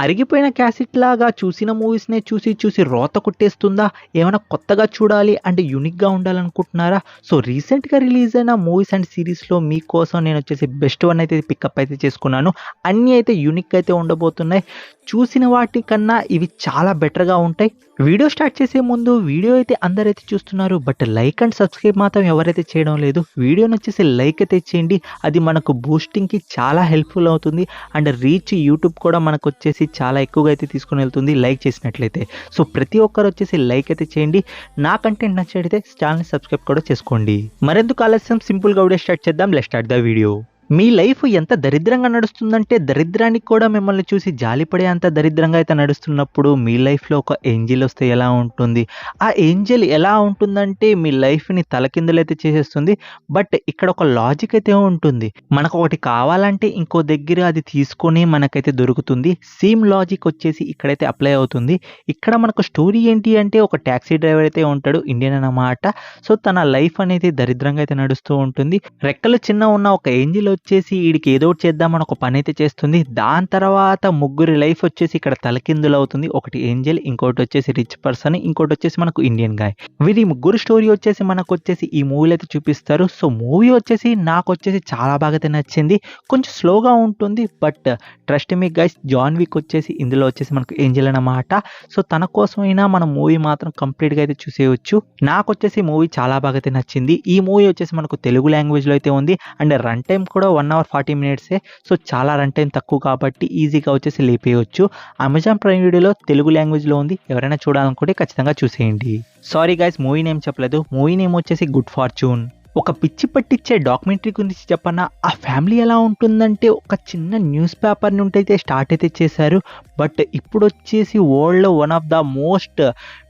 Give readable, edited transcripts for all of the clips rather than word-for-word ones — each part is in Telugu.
అరిగిపోయిన క్యాసెట్ లాగా చూసిన మూవీస్‌నే చూసి చూసి రోత కొట్టేస్తుందా? ఏమైనా కొత్తగా చూడాలి అంటే యూనిక్‌గా ఉండాలనుకుంటున్నారా? సో రీసెంట్‌గా రిలీజ్ అయిన మూవీస్ అండ్ సీరీస్‌లో మీకోసం నేనొచ్చేసి బెస్ట్ వన్ అయితే పికప్ అయితే చేసుకున్నాను. అన్నీ అయితే యూనిక్‌గా అయితే ఉండబోతున్నాయి. చూసిన వాటికన్నా ఇవి చాలా బెటర్‌గా ఉంటాయి. వీడియో స్టార్ట్ చేసే ముందు వీడియో అయితే అందరైతే చూస్తున్నారు. బట్ లైక్ అండ్ సబ్స్క్రైబ్ మాత్రం ఎవరైతే చేయడం లేదు. వీడియోనొచ్చేసి లైక్ అయితే చేయండి. అది మనకు బూస్టింగ్‌కి చాలా హెల్ప్‌ఫుల్ అవుతుంది. అండ్ రీచ్ యూట్యూబ్ కూడా మనకొచ్చేసి చాలా ఎక్కువగా అయితే తీసుకొని వెళ్తుంది లైక్ చేసినట్లయితే. సో ప్రతి ఒక్కరు వచ్చేసి లైక్ అయితే చేయండి. నా కంటెంట్ నచ్చినట్లయితే ఛానల్‌ని సబ్స్క్రైబ్ కూడా చేసుకోండి. మరెందుకు ఆలస్యం, సింపుల్‌గా వీడియో స్టార్ట్ చేద్దాం. Let's start the video. Me life ఎంత దరిద్రంగా నడుస్తుందంటే దరిద్రానికి కూడా మిమ్మల్ని చూసి జాలిపడే అంత దరిద్రంగా అయితే నడుస్తున్నప్పుడు మీ లైఫ్‌లో ఒక ఏంజెల్ వస్తే ఎలా ఉంటుంది? ఆ ఏంజెల్ ఎలా ఉంటుందంటే మీ లైఫ్‌ని తలకిందులైతే చేసేస్తుంది. బట్ ఇక్కడ ఒక లాజిక్ అయితే ఉంటుంది. మనకొకటి కావాలంటే ఇంకో దగ్గర అది తీసుకొని మనకైతే దొరుకుతుంది. సేమ్ లాజిక్ వచ్చేసి ఇక్కడైతే అప్లై అవుతుంది. ఇక్కడ మనకు స్టోరీ ఏంటి అంటే ఒక టాక్సీ డ్రైవర్ అయితే ఉంటాడు, ఇండియన్ అన్నమాట. సో తన లైఫ్ అనేది దరిద్రంగా అయితే నడుస్తూ ఉంటుంది. రెక్కలు చిన్న ఉన్న ఒక ఏంజెల్ వచ్చేసి ఈడికి ఏదో ఒకటి చేద్దామని ఒక పని అయితే చేస్తుంది. దాని తర్వాత ముగ్గురి లైఫ్ వచ్చేసి ఇక్కడ తలకిందులవుతుంది. ఒకటి ఏంజెల్, ఇంకోటి వచ్చేసి రిచ్ పర్సన్, ఇంకోటి వచ్చేసి మనకు ఇండియన్ గాయ్. వీరి ముగ్గురు స్టోరీ వచ్చేసి మనకు వచ్చేసి ఈ మూవీలో అయితే చూపిస్తారు. సో మూవీ వచ్చేసి నాకు వచ్చేసి చాలా బాగా అయితే నచ్చింది. కొంచెం స్లోగా ఉంటుంది. But trust me guys, John Wick వచ్చేసి ఇందులో వచ్చేసి మనకు ఏంజెల్ అన్నమాట. సో తన కోసమైనా మన మూవీ మాత్రం కంప్లీట్‌గా అయితే చూసేయొచ్చు. నాకు వచ్చేసి మూవీ చాలా బాగా అయితే నచ్చింది. ఈ మూవీ వచ్చేసి మనకు తెలుగు లాంగ్వేజ్‌లో అయితే ఉంది. అండ్ రన్ టైమ్ కూడా 1 అవర్ 40 మినిట్సే. సో చాలా రన్ టైమ్ తక్కువ కాబట్టి ఈజీగా వచ్చేసి లేపేయొచ్చు. అమెజాన్ ప్రైమ్ వీడియోలో తెలుగు లాంగ్వేజ్‌లో ఉంది. ఎవరైనా చూడాలనుకుంటే ఖచ్చితంగా చూసేయండి. సారీ గైస్, మూవీ నేమ్ చెప్పలేదు. మూవీ నేమ్ వచ్చేసి గుడ్ ఫార్చ్యూన్. ఒక పిచ్చి పట్టించే డాక్యుమెంటరీ గురించి చెప్పనా? ఆ ఫ్యామిలీ ఎలా ఉంటుందంటే ఒక చిన్న న్యూస్ పేపర్ నుండి అయితే స్టార్ట్ అయితే చేశారు. బట్ ఇప్పుడు వచ్చేసి వరల్డ్‌లో one of the most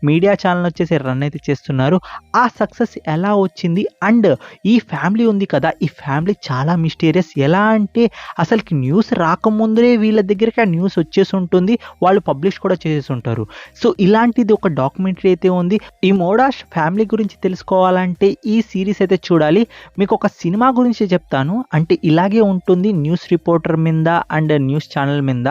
media channel వచ్చేసి రన్ అయితే చేస్తున్నారు. ఆ సక్సెస్ ఎలా వచ్చింది? అండ్ ఈ ఫ్యామిలీ ఉంది కదా, ఈ ఫ్యామిలీ చాలా మిస్టీరియస్. ఎలా అంటే అసలుకి న్యూస్ రాకముందే వీళ్ళ దగ్గరికి ఆ న్యూస్ వచ్చేసి ఉంటుంది. వాళ్ళు పబ్లిష్ కూడా చేసేసి ఉంటారు. సో ఇలాంటిది ఒక డాక్యుమెంటరీ అయితే ఉంది. ఈ మోడాష్ ఫ్యామిలీ గురించి తెలుసుకోవాలంటే ఈ సిరీస్ అయితే చూడాలి. మీకు ఒక సినిమా గురించి చెప్తాను. అంటే ఇలాగే ఉంటుంది న్యూస్ రిపోర్టర్ మీద అండ్ న్యూస్ ఛానల్ మీద.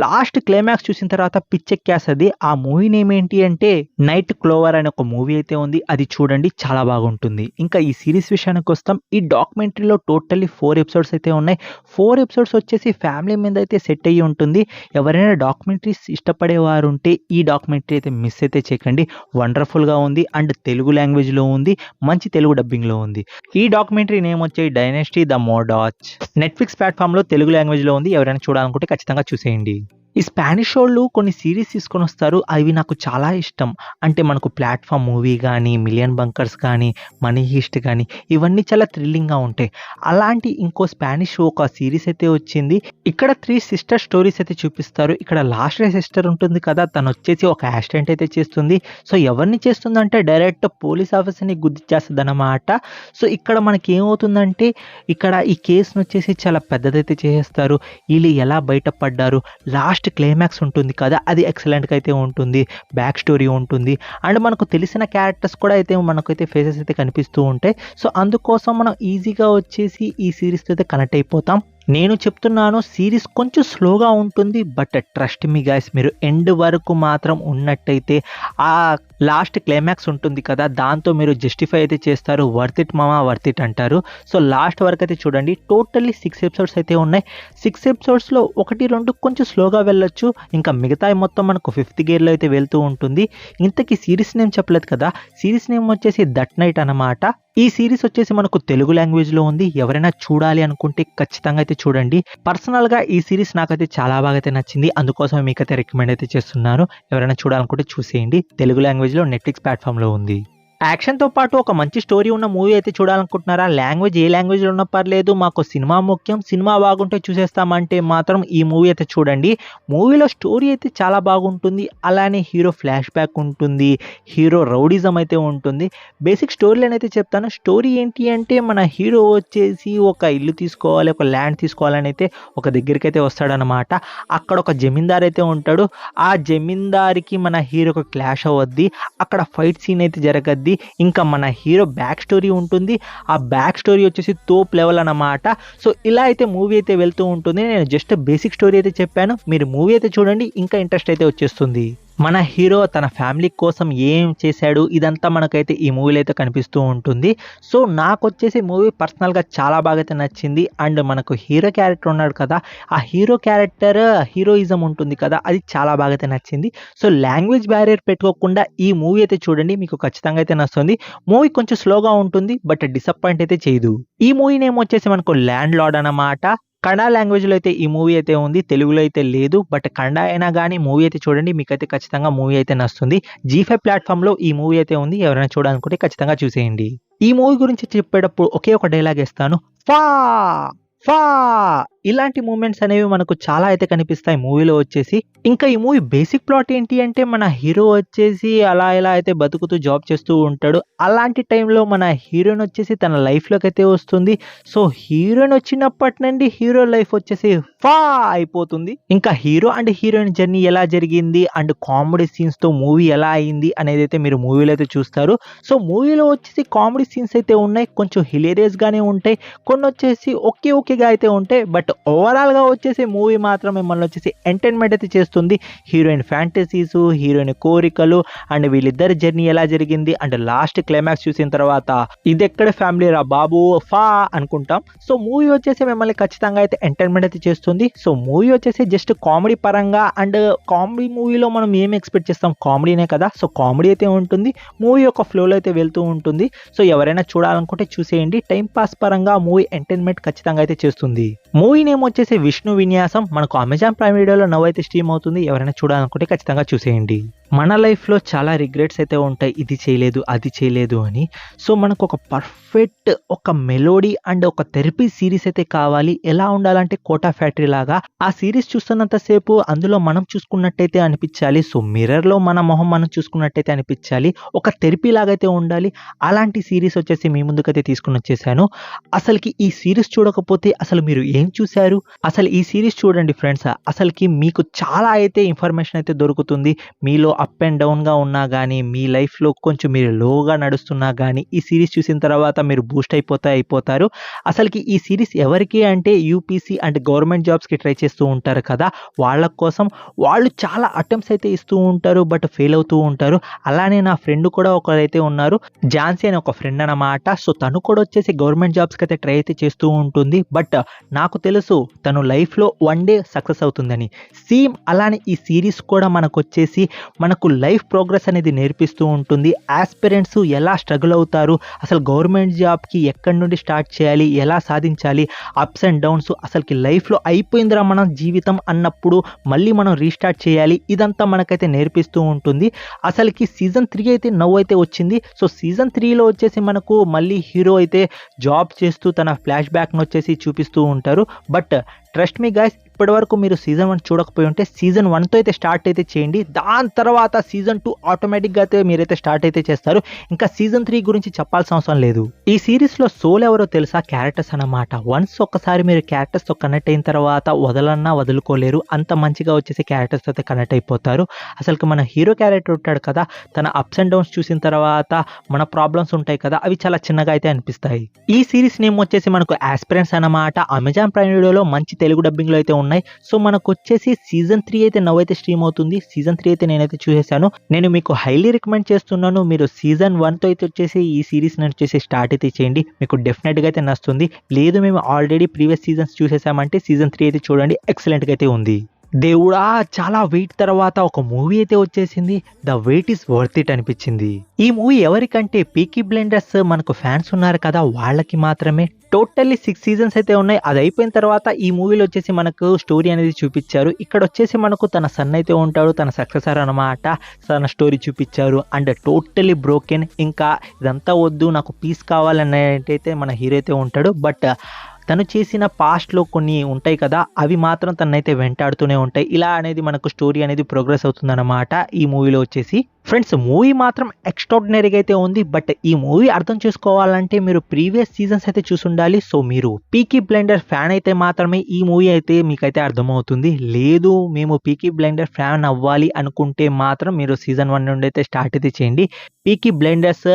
లాస్ట్ క్లైమాక్స్ చూసిన తర్వాత పిచ్చెక్కేస్తది. ఆ మూవీ నేమ్ ఏంటి అంటే నైట్ క్లోవర్ అనే ఒక మూవీ అయితే ఉంది. అది చూడండి, చాలా బాగుంటుంది. ఇంకా ఈ సిరీస్ విషయానికి వస్తాం. ఈ డాక్యుమెంటరీలో టోటల్లీ 4 ఎపిసోడ్స్ అయితే ఉన్నాయి. 4 ఎపిసోడ్స్ వచ్చేసి ఫ్యామిలీ మీద అయితే సెట్ అయ్యి ఉంటుంది. ఎవరైనా డాక్యుమెంటరీస్ ఇష్టపడేవారు ఉంటే ఈ డాక్యుమెంటరీ అయితే మిస్ అయితే చేయకండి. వండర్ఫుల్‌గా ఉంది. అండ్ తెలుగు లాంగ్వేజ్‌లో ఉంది. మంచి తెలుగు డబ్బింగ్‌లో ఉంది. ఈ డాక్యుమెంటరీ నేమ్ వచ్చి డైనస్టీ ద మోడాచ్. నెట్‌ఫ్లిక్స్ ప్లాట్‌ఫామ్‌లో తెలుగు లాంగ్వేజ్‌లో ఉంది. ఎవరైనా చూడాలనుకుంటే ఖచ్చితంగా చూసేయండి. ఈ స్పానిష్ వోళ్ళు కొన్ని సీరీస్ తీసుకొనొస్తారు. అవి నాకు చాలా ఇష్టం. అంటే మనకు ప్లాట్‌ఫామ్ మూవీ గానీ, మిలియన్ బంకర్స్ కానీ, మనీ హీస్ట్ కానీ ఇవన్నీ చాలా థ్రిల్లింగ్‌గా ఉంటాయి. అలాంటి ఇంకో స్పానిష్ ఒక సీరీస్ అయితే వచ్చింది. ఇక్కడ 3 సిస్టర్ స్టోరీస్ అయితే చూపిస్తారు. ఇక్కడ లాస్ట్ సిస్టర్ ఉంటుంది కదా, తనొచ్చేసి ఒక యాక్సిడెంట్ అయితే చేస్తుంది. సో ఎవరిని చేస్తుందంటే డైరెక్ట్ పోలీస్ ఆఫీసర్‌ని గుద్దిచ్చేస్తదనమాట. సో ఇక్కడ మనకి ఏమవుతుందంటే ఇక్కడ ఈ కేస్‌నొచ్చేసి చాలా పెద్దదైతే చేసేస్తారు. ఈళ్ళు ఎలా బయటపడ్డారు, లాస్ట్ క్లైమాక్స్ ఉంటుంది కదా, అది ఎక్సలెంట్‌గా అయితే ఉంటుంది. బ్యాక్ స్టోరీ ఉంటుంది. అండ్ మనకు తెలిసిన క్యారెక్టర్స్ కూడా అయితే మనకైతే ఫేసెస్ అయితే కనిపిస్తూ ఉంటాయి. సో అందుకోసం మనం ఈజీగా వచ్చేసి ఈ సీరీస్‌తో అయితే కనెక్ట్ అయిపోతాం. నేను చెప్తున్నాను సీరీస్ కొంచెం స్లోగా ఉంటుంది. బట్ ట్రస్ట్ మీ గైస్, మీరు ఎండ్ వరకు మాత్రం ఉన్నట్టయితే ఆ లాస్ట్ క్లైమాక్స్ ఉంటుంది కదా, దాంతో మీరు జస్టిఫై అయితే చేస్తారు. వర్త్ ఇట్ మామా, వర్త్ ఇట్ అంటారు. సో లాస్ట్ వరకు అయితే చూడండి. టోటల్లీ 6 ఎపిసోడ్స్ అయితే ఉన్నాయి. 6 ఎపిసోడ్స్‌లో 1, 2 కొంచెం స్లోగా వెళ్ళొచ్చు. ఇంకా మిగతాయి మొత్తం మనకు ఫిఫ్త్ గేర్‌లో అయితే వెళ్తూ ఉంటుంది. ఇంతకీ సీరీస్ నేమ్ చెప్పలేదు కదా, సీరీస్ నేమ్ వచ్చేసి దట్ నైట్ అన్నమాట. ఈ సీరీస్ వచ్చేసి మనకు తెలుగు లాంగ్వేజ్‌లో ఉంది. ఎవరైనా చూడాలి అనుకుంటే ఖచ్చితంగా అయితే చూడండి. పర్సనల్‌గా ఈ సీరీస్ నాకైతే చాలా బాగా అయితే నచ్చింది. అందుకోసమే మీకైతే రికమెండ్ అయితే చేస్తున్నాను. ఎవరైనా చూడాలనుకుంటే చూసేయండి. తెలుగు లాంగ్వేజ్‌లో నెట్‌ఫ్లిక్స్ ప్లాట్‌ఫామ్‌లో ఉంది. యాక్షన్‌తో పాటు ఒక మంచి స్టోరీ ఉన్న మూవీ అయితే చూడాలనుకుంటున్నారా? లాంగ్వేజ్ ఏ లాంగ్వేజ్‌లో ఉన్నా పర్లేదు, మాకు సినిమా ముఖ్యం, సినిమా బాగుంటే చూసేస్తామంటే మాత్రం ఈ మూవీ అయితే చూడండి. మూవీలో స్టోరీ అయితే చాలా బాగుంటుంది. అలానే హీరో ఫ్లాష్ బ్యాక్ ఉంటుంది. హీరో రౌడీజం అయితే ఉంటుంది. బేసిక్ స్టోరీ లైన్ అయితే చెప్తాను. స్టోరీ ఏంటి అంటే మన హీరో వచ్చేసి ఒక ఇల్లు తీసుకోవాలి, ఒక ల్యాండ్ తీసుకోవాలని అయితే ఒక దగ్గరికైతే వస్తాడనమాట. అక్కడ ఒక జమీందార్ అయితే ఉంటాడు. ఆ జమీందార్‌కి మన హీరోకి క్లాష్ అవ్వద్ది. అక్కడ ఫైట్ సీన్ అయితే జరగద్ది. ఇంకా మన హీరో బ్యాక్ స్టోరీ ఉంటుంది. ఆ బ్యాక్ స్టోరీ వచ్చేసి తోప్ లెవెల్ అన్నమాట. సో ఇలా అయితే మూవీ అయితే వెళ్తూ ఉంటుంది. నేను జస్ట్ బేసిక్ స్టోరీ అయితే చెప్పాను. మీరు మూవీ అయితే చూడండి, ఇంకా ఇంట్రెస్ట్ అయితే వచ్చేస్తుంది. మన హీరో తన ఫ్యామిలీ కోసం ఏం చేశాడు ఇదంతా మనకైతే ఈ మూవీలో అయితే కనిపిస్తూ ఉంటుంది. సో నాకు వచ్చేసి మూవీ పర్సనల్గా చాలా బాగా అయితే నచ్చింది. అండ్ మనకు హీరో క్యారెక్టర్ ఉన్నాడు కదా, ఆ హీరో క్యారెక్టర్ హీరోయిజం ఉంటుంది కదా, అది చాలా బాగా అయితే నచ్చింది. సో లాంగ్వేజ్ బ్యారియర్ పెట్టుకోకుండా ఈ మూవీ అయితే చూడండి, మీకు ఖచ్చితంగా అయితే నచ్చుతుంది. మూవీ కొంచెం స్లోగా ఉంటుంది, బట్ డిసప్పాయింట్ అయితే చేయదు. ఈ మూవీ నేమ్ వచ్చేసి మనకు ల్యాండ్ లార్డ్ అన్నమాట. కన్నడ లాంగ్వేజ్లో అయితే ఈ మూవీ అయితే ఉంది, తెలుగులో అయితే లేదు. బట్ కన్నడ అయినా కానీ మూవీ అయితే చూడండి, మీకైతే ఖచ్చితంగా మూవీ అయితే నచ్చుతుంది. G5 ప్లాట్ఫామ్లో ఈ మూవీ అయితే ఉంది. ఎవరైనా చూడాలనుకుంటే ఖచ్చితంగా చూసేయండి. ఈ మూవీ గురించి చెప్పేటప్పుడు ఒకే ఒక డైలాగ్ ఇస్తాను, ఫా ఫా. ఇలాంటి మూమెంట్స్ అనేవి మనకు చాలా అయితే కనిపిస్తాయి మూవీలో వచ్చేసి. ఇంకా ఈ మూవీ బేసిక్ ప్లాట్ ఏంటి అంటే, మన హీరో వచ్చేసి అలా ఇలా అయితే బతుకుతూ జాబ్ చేస్తూ ఉంటాడు. అలాంటి టైంలో మన హీరోయిన్ వచ్చేసి తన లైఫ్లోకి అయితే వస్తుంది. సో హీరోయిన్ వచ్చినప్పటి నుండి హీరో లైఫ్ వచ్చేసి ఫా అయిపోతుంది. ఇంకా హీరో అండ్ హీరోయిన్ జర్నీ ఎలా జరిగింది అండ్ కామెడీ సీన్స్ తో మూవీ ఎలా అయింది అనేది అయితే మీరు మూవీలో అయితే చూస్తారు. సో మూవీలో వచ్చేసి కామెడీ సీన్స్ అయితే ఉన్నాయి, కొంచెం హిలేరియస్ గానే ఉంటాయి, కొన్ని వచ్చేసి ఓకేగా అయితే ఉంటాయి. బట్ ఓవరాల్ గా వచ్చేసి మూవీ మాత్రం మిమ్మల్ని వచ్చేసి ఎంటర్టైన్మెంట్ అయితే చేస్తుంది. హీరోయిన్ ఫ్యాంటసీస్, హీరోయిన్ కోరికలు అండ్ వీళ్ళిద్దరి జర్నీ ఎలా జరిగింది అండ్ లాస్ట్ క్లైమాక్స్ చూసిన తర్వాత ఇది ఎక్కడ ఫ్యామిలీ రా బాబు ఫా అనుకుంటాం. సో మూవీ వచ్చేసి మిమ్మల్ని ఖచ్చితంగా అయితే ఎంటర్టైన్మెంట్ అయితే చేస్తుంది. సో మూవీ వచ్చేసి జస్ట్ కామెడీ పరంగా, అండ్ కామెడీ మూవీలో మనం ఏం ఎక్స్పెక్ట్ చేస్తాం, కామెడీనే కదా. సో కామెడీ అయితే ఉంటుంది, మూవీ యొక్క ఫ్లోలో అయితే వెళ్తూ ఉంటుంది. సో ఎవరైనా చూడాలనుకుంటే చూసేయండి. టైం పాస్ పరంగా మూవీ ఎంటర్టైన్మెంట్ ఖచ్చితంగా అయితే చేస్తుంది. మూవీ నేమ్ వచ్చేసి విష్ణు విన్యాసం. మనకు అమెజాన్ ప్రైమ్ వీడియోలో నవ్వైతే స్ట్రీమ్ అవుతుంది. ఎవరైనా చూడాలనుకుంటే ఖచ్చితంగా చూసేయండి. మన లైఫ్లో చాలా రిగ్రెట్స్ అయితే ఉంటాయి, ఇది చేయలేదు అది చేయలేదు అని. సో మనకు ఒక పర్ఫెక్ట్ ఒక మెలోడీ అండ్ ఒక థెరపీ సిరీస్ అయితే కావాలి. ఎలా ఉండాలంటే కోటా ఫ్యాక్టరీ లాగా ఆ సిరీస్ చూస్తున్నంతసేపు అందులో మనం చూసుకున్నట్టయితే అనిపించాలి. సో మిర్రర్లో మన మొహం మనం చూసుకున్నట్టయితే అనిపించాలి. ఒక థెరపీ లాగైతే ఉండాలి. అలాంటి సిరీస్ వచ్చేసి మీ ముందుకైతే తీసుకుని వచ్చేసాను. అసలుకి ఈ సిరీస్ చూడకపోతే అసలు మీరు ఏం చూశారు? అసలు ఈ సిరీస్ చూడండి ఫ్రెండ్స్, అసలుకి మీకు చాలా అయితే ఇన్ఫర్మేషన్ అయితే దొరుకుతుంది. మీలో అప్ అండ్ డౌన్గా ఉన్నా కానీ, మీ లైఫ్లో కొంచెం మీరు లోగా నడుస్తున్నా కానీ ఈ సిరీస్ చూసిన తర్వాత మీరు బూస్ట్ అయిపోతారు. అసలుకి ఈ సిరీస్ ఎవరికి అంటే యూపీసీ అండ్ గవర్నమెంట్ జాబ్స్కి ట్రై చేస్తూ ఉంటారు కదా, వాళ్ళ కోసం. వాళ్ళు చాలా అటెంప్ట్స్ అయితే ఇస్తూ ఉంటారు, బట్ ఫెయిల్ అవుతూ ఉంటారు. అలానే నా ఫ్రెండ్ కూడా ఒకరైతే ఉన్నారు, ఝాన్సీ అని ఒక ఫ్రెండ్ అన్నమాట. సో తను కూడా వచ్చేసి గవర్నమెంట్ జాబ్స్కి అయితే ట్రై అయితే చేస్తూ ఉంటుంది. బట్ నాకు తెలుసు తను లైఫ్లో వన్ డే సక్సెస్ అవుతుందని. సేమ్ అలానే ఈ సిరీస్ కూడా మనకు వచ్చేసి మనకు లైఫ్ ప్రోగ్రెస్ అనేది నేర్పిస్తూ ఉంటుంది. ఆస్పిరెంట్స్ ఎలా స్ట్రగుల్ అవుతారు, అసలు గవర్నమెంట్ జాబ్కి ఎక్కడి నుండి స్టార్ట్ చేయాలి, ఎలా సాధించాలి, అప్స్ అండ్ డౌన్స్, అసలుకి లైఫ్లో అయిపోయిందిరా మన జీవితం అన్నప్పుడు మళ్ళీ మనం రీస్టార్ట్ చేయాలి, ఇదంతా మనకైతే నేర్పిస్తూ ఉంటుంది. అసలుకి సీజన్ 3 అయితే అయితే వచ్చింది. సో సీజన్ 3లో వచ్చేసి మనకు మళ్ళీ హీరో అయితే జాబ్ చేస్తూ తన ఫ్లాష్ బ్యాక్ను వచ్చేసి చూపిస్తూ ఉంటారు. బట్ ట్రస్ట్ మీ గైస్, ఇప్పటి వరకు మీరు సీజన్ 1 చూడకపోయి ఉంటే సీజన్ 1తో అయితే స్టార్ట్ అయితే చేయండి. దాని తర్వాత సీజన్ 2 ఆటోమేటిక్గా అయితే మీరైతే స్టార్ట్ అయితే చేస్తారు. ఇంకా సీజన్ 3 గురించి చెప్పాల్సిన అవసరం లేదు. ఈ సిరీస్లో సోల్ ఎవరో తెలుసా? క్యారెక్టర్స్ అన్నమాట. వన్స్ ఒక్కసారి మీరు క్యారెక్టర్స్తో కనెక్ట్ అయిన తర్వాత వదలన్నా వదులుకోలేరు, అంత మంచిగా వచ్చేసి క్యారెక్టర్స్ అయితే కనెక్ట్ అయిపోతారు. అసలు మన హీరో క్యారెక్టర్ ఉంటాడు కదా, తన అప్స్ అండ్ డౌన్స్ చూసిన తర్వాత మన ప్రాబ్లమ్స్ ఉంటాయి కదా, అవి చాలా చిన్నగా అయితే అనిపిస్తాయి. ఈ సిరీస్ నేమ్ వచ్చేసి మనకు ఆస్పిరెంట్స్ అన్నమాట. అమెజాన్ ప్రైమ్ వీడియోలో మంచి తెలుగు డబ్బింగ్లో అయితే ఉన్నాయి. సో మనకు వచ్చేసి సీజన్ 3 అయితే అయితే స్ట్రీమ్ అవుతుంది. సీజన్ 3 అయితే నేనైతే చూసేసాను. నేను మీకు హైలీ రికమెండ్ చేస్తున్నాను, మీరు సీజన్ 1తో అయితే వచ్చేసి ఈ సిరీస్ వచ్చేసి స్టార్ట్ అయితే చేయండి. మీకు డెఫినెట్గా అయితే నచ్చుతుంది. లేదు మేము ఆల్రెడీ ప్రీవియస్ సీజన్స్ చూసేసామంటే సీజన్ 3 అయితే చూడండి, ఎక్సలెంట్గా అయితే ఉంది. దేవుడా, చాలా వెయిట్ తర్వాత ఒక మూవీ అయితే వచ్చేసింది. The wait is worth it అనిపించింది. ఈ మూవీ ఎవరికంటే పీకీ బ్లైండర్స్ మనకు ఫ్యాన్స్ ఉన్నారు కదా, వాళ్ళకి మాత్రమే. టోటల్లీ 6 సీజన్స్ అయితే ఉన్నాయి. అది అయిపోయిన తర్వాత ఈ మూవీలో వచ్చేసి మనకు స్టోరీ అనేది చూపించారు. ఇక్కడ వచ్చేసి మనకు తన సన్ అయితే ఉంటాడు, తన సక్సెసర్ అనమాట. తన స్టోరీ చూపించారు అండ్ టోటల్లీ బ్రోకెన్. ఇంకా ఇదంతా వద్దు, నాకు పీస్ కావాలనేటైతే మన హీరో అయితే ఉంటాడు. బట్ తను చేసిన పాస్ట్‌లో కొన్ని ఉంటాయి కదా! అవి మాత్రం తననైతే వెంటాడుతూనే ఉంటాయి. ఇలా అనేది మనకు స్టోరీ అనేది ప్రోగ్రెస్ అవుతుందన్నమాట ఈ మూవీలో వచ్చేసి. ఫ్రెండ్స్ మూవీ మాత్రం ఎక్స్ట్రార్డినరీగా అయితే ఉంది. బట్ ఈ మూవీ అర్థం చేసుకోవాలంటే మీరు ప్రీవియస్ సీజన్స్ అయితే చూసుండాలి. సో మీరు 'పీకీ బ్లైండర్' ఫ్యాన్ అయితే మాత్రమే ఈ మూవీ అయితే మీకైతే అర్థమవుతుంది. లేదు మేము 'పీకీ బ్లైండర్' ఫ్యాన్ అవ్వాలి అనుకుంటే మాత్రం మీరు సీజన్ 1 నుండి అయితే స్టార్ట్ అయితే చేయండి. 'పీకీ బ్లైండర్స్'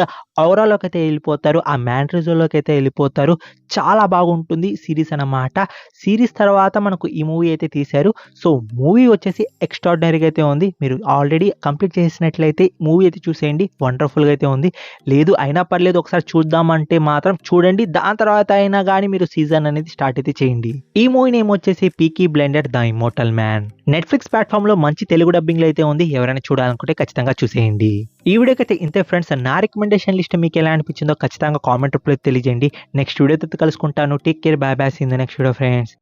ఔరాలోకి అయితే వెళ్ళిపోతారు. ఆ మ్యాన్రిజోలోకి అయితే వెళ్ళిపోతారు. చాలా బాగుంటుంది సీరీస్ అన్నమాట. సీరీస్ తర్వాత మనకు ఈ మూవీ అయితే తీశారు. సో మూవీ వచ్చేసి ఎక్స్ట్రార్డినరీగా అయితే ఉంది. మీరు ఆల్రెడీ కంప్లీట్ చేసినట్లయితే మూవీ అయితే చూసేయండి. వండర్‌ఫుల్‌గా అయితే ఉంది. లేదు అయినా పర్లేదు ఒకసారి చూద్దామంటే మాత్రం చూడండి. దాని తర్వాత అయినా గానీ మీరు సీజన్ అనేది స్టార్ట్ అయితే చేయండి. ఈ మూవీ నేమ్ వచ్చేసి 'Peaky Blinder the immortal man'. Netflix ప్లాట్‌ఫామ్‌లో మంచి తెలుగు డబ్బింగ్‌లో అయితే ఉంది. ఎవరైనా చూడాలనుకుంటే ఖచ్చితంగా చూసేయండి. ఈ వీడియోకైతే ఇంతే ఫ్రెండ్స్. నా రికమెండేషన్ లిస్ట్ మీకు ఎలా అనిపించిందో ఖచ్చితంగా కామెంట్ రూపంలో తెలియజేయండి. నెక్స్ట్ వీడియోతో కలుసుకుంటాను. Take care. Bye bye. See you in the next video friends.